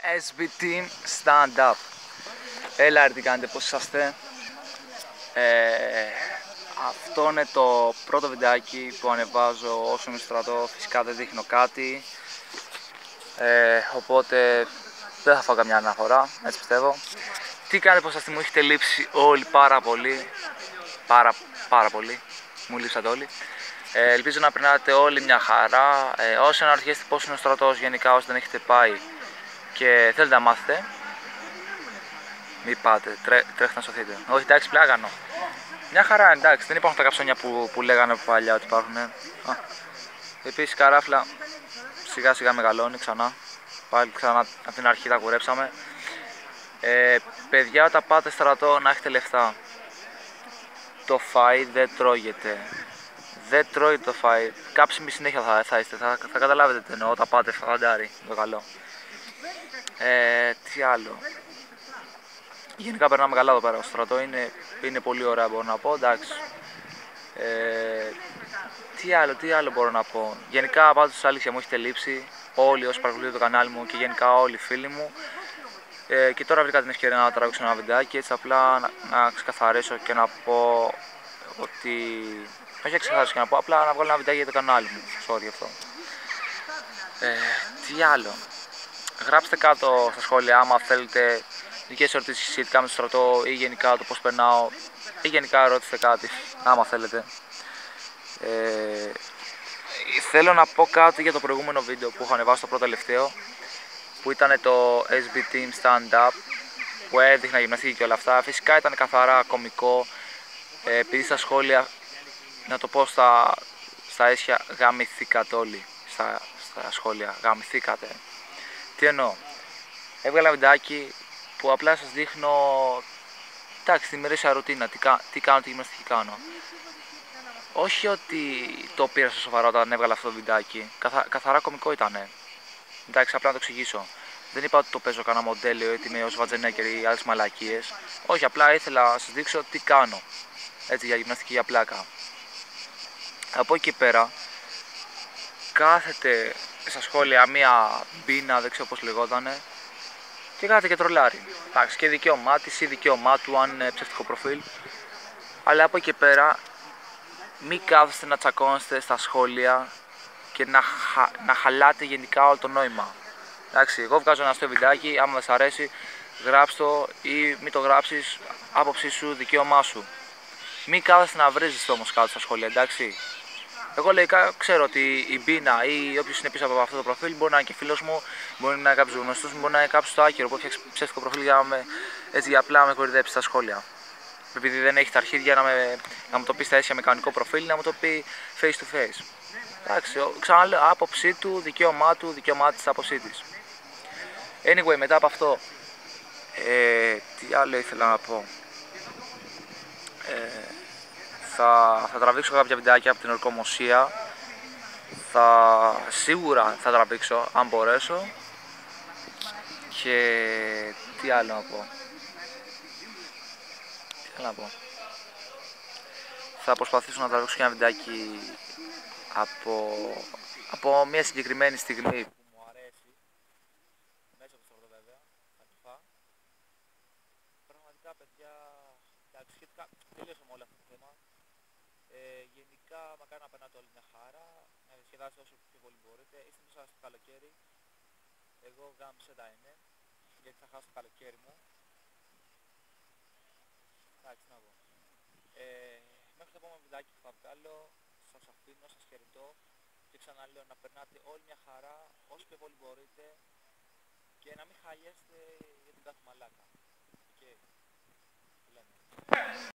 SB Team Stand Up. Έλα ρε, τι κάνετε, πώς είσαστε? Αυτό είναι το πρώτο βιντεάκι που ανεβάζω όσο είμαι στο στρατό. Φυσικά δεν δείχνω κάτι, οπότε δεν θα φάω καμιά αναφορά, έτσι πιστεύω. Τι κάνετε, πώς είσαστε? Μου έχετε λείψει όλοι πάρα πολύ. Πάρα πολύ. Μου λείψατε όλοι. Ελπίζω να περνάτε όλοι μια χαρά. Όσοι αναρωτιέστε πώς είναι ο στρατός γενικά, όσοι δεν έχετε πάει και θέλετε να μάθετε, μην πάτε, τρέχετε να σωθείτε. Όχι, εντάξει, πλάκα κάνω. Μια χαρά, εντάξει, δεν υπάρχουν τα καψόνια που λέγανε παλιά ότι υπάρχουν. Επίσης η καράφλα σιγά σιγά μεγαλώνει ξανά. Πάλι ξανά από την αρχή τα κουρέψαμε. Παιδιά, όταν πάτε στρατό να έχετε λεφτά. Το φαΐ δεν τρώγεται. Δεν τρώει το φαΐ. Κάψιμοι συνέχεια θα είστε. Θα καταλάβετε τι εννοώ όταν πάτε φαντάρι. Το καλό. Τι άλλο. Γενικά περνάμε καλά εδώ πέρα. Το στρατό είναι πολύ ωραία, μπορώ να πω. Εντάξει. Τι άλλο μπορώ να πω. Γενικά πάντως αλήθεια μου έχετε λείψει. Όλοι όσοι παρακολουθείτε το κανάλι μου και γενικά όλοι οι φίλοι μου. Και τώρα βρήκα την ευκαιρία να τραβήξω ένα βιντεάκι, έτσι απλά να ξεκαθαρίσω και να πω ότι... Όχι να ξεκαθαρίσω και να πω, απλά να βγάλω ένα βιντεάκι για το κανάλι μου. Sorry γι' αυτό. Τι άλλο. Γράψτε κάτω στα σχόλια άμα θέλετε δικές ερωτήσεις σχετικά με το στρατό ή γενικά το πώς περνάω ή γενικά ρωτήστε κάτι άμα θέλετε. Θέλω να πω κάτι για το προηγούμενο βίντεο που έχω ανεβάσει, το πρώτο τελευταίο, που ήταν το SB Team Stand Up, που έδειχνα γυμναστική και όλα αυτά. Φυσικά ήταν καθαρά κωμικό, επειδή στα σχόλια, να το πω στα αίσια, γαμηθήκατε όλοι στα σχόλια, γαμηθήκατε. Τι εννοώ? Έβγαλα βιντεάκι που απλά σας δείχνω, εντάξει, τη μερίσια ρουτίνα, τι κάνω, τι γυμναστική κάνω. Όχι ότι το πήρα στο σοβαρό όταν έβγαλα αυτό το βιντεάκι, καθαρά κωμικό ήτανε. Εντάξει, απλά να το εξηγήσω. Δεν είπα ότι το παίζω κανένα μοντέλο, ότι είμαι ο Σβατζενέγκερ ή άλλες μαλακίες. Όχι, απλά ήθελα να σας δείξω τι κάνω. Έτσι, για γυμναστική, για πλάκα. Από εκεί πέρα, κάθεται στα σχόλια μία μπίνα, δεν ξέρω πώς λεγότανε, και κάθεται και τρολάρει. Εντάξει, και δικαίωμά της ή δικαίωμά του, αν είναι ψεύτικο προφίλ. Αλλά από εκεί πέρα, μην κάθεστε να τσακώνεστε στα σχόλια και να χαλάτε γενικά όλο το νόημα. Εντάξει, εγώ βγάζω ένα στο βιντεάκι, άμα δεν σ' αρέσει, γράψτε το ή μην το γράψεις, άποψή σου, δικαίωμά σου. Μην κάθεστε να βρίζεις όμως κάτω στα σχόλια, εντάξει. Εγώ λογικά ξέρω ότι η Μπίνα ή όποιος είναι πίσω από αυτό το προφίλ μπορεί να είναι και φίλος μου, μπορεί να είναι κάποιος γνωστός μου, μπορεί να είναι κάποιος στο άκυρο που έφτιαξε ψεύτικο προφίλ για απλά να με κορυδέψει στα σχόλια. Επειδή δεν έχει τα αρχίδια να μου το πει στα αίσια με κανονικό προφίλ, να μου το πει face to face. Εντάξει, ξαναλέω, άποψή του, δικαίωμά της, άποψή της. Anyway, μετά από αυτό, τι άλλο ήθελα να πω. Θα τραβήξω κάποια βιντεάκια από την ορκομοσία. Σίγουρα θα τραβήξω, αν μπορέσω. Και τι άλλο να πω. Θα προσπαθήσω να τραβήξω ένα βιντεάκι από μια συγκεκριμένη στιγμή που μου αρέσει. Μέσα από το στρατό βέβαια, θα τη φάω. Πραγματικά παιδιά, σχετικά τελείωσαμε όλο αυτό το θέμα. Γενικά μακάρι να περνάτε όλη μια χαρά, να διασκεδάσετε όσο πιο πολύ μπορείτε. Είστε μέσα στο καλοκαίρι. Εγώ γάμισα τα είναι, γιατί θα χάσω το καλοκαίρι μου. Εντάξει, να πω. Μέχρι το επόμενο βιντεάκι που θα βγάλω, σας αφήνω, σας χαιρετώ και ξαναλέω να περνάτε όλη μια χαρά όσο πιο πολύ μπορείτε και να μην χαλιέστε για την κάθε μαλάκα. Okay.